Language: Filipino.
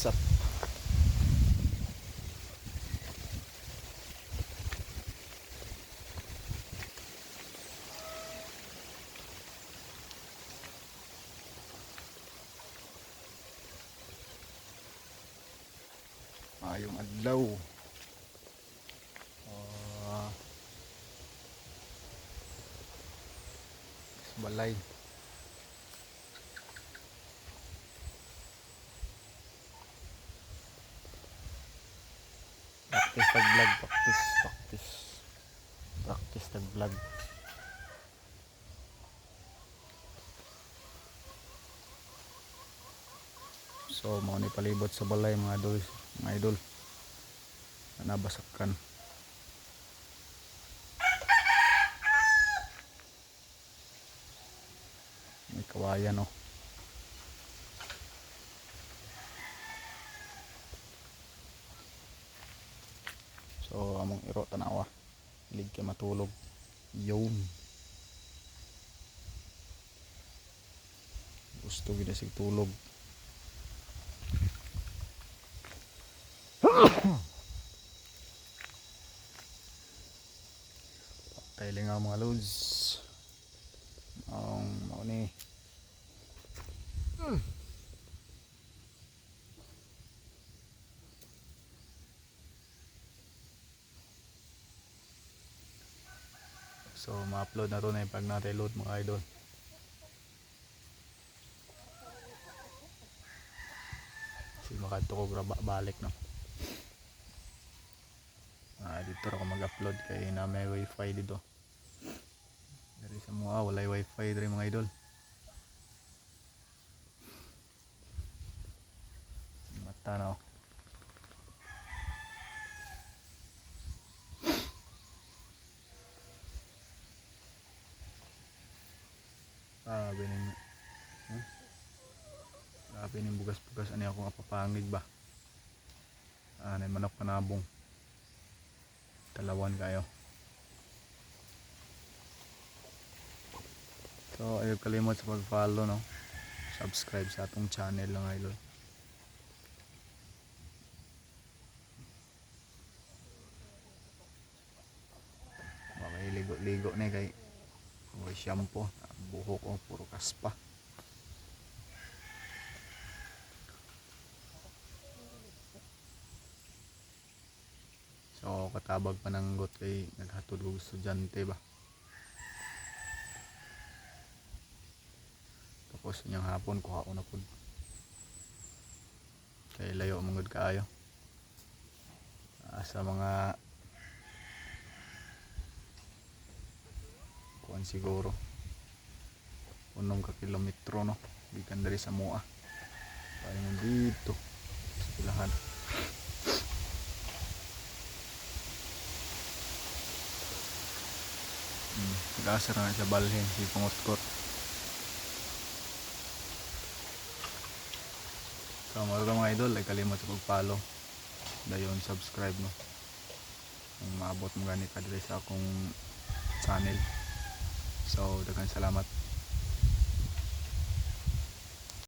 up? Ayong adlaw. Balay. Practice tag vlog, practice tag vlog. So mo ni palibot sa balay mga idol. Nabasakan. May kawayan oh. So among iro tanawa. Ilig kay matulog. Yun. Gusto gid sig tulog. Kailing nga mga loads. Mao ni. So ma-upload na to na pag na-reload mga idol. Kasi makadto ko balik no. Dito ako mag-upload kay na may wifi dito. Dari sa mga walay wifi dari mga idol. Mata na oh. Grabe ning bugas-bugas ani ako apapangig ba. Nay manok panabong. Talawan kayo. So ayaw kalimot sa pag-follow no. Subscribe sa atong channel lang idol. Ligo na kay shampoo, buhok ko puro kaspa. So katabag pananggot kay naghatod og estudyante ba. Tapos inyang hapon kuha ko na pud. Kay layo mangud kaayo. Sa mga kuan siguro 1 ka kilometro no. Gikan diri sa Moa. Payo dito sa pilahan. Gasar na sa balhin si pangutkot. So mga idol ay kalimot sa pag-follow. Dayon subscribe no. Kung maabot mo gani ka diri sa akong channel. So daghang salamat.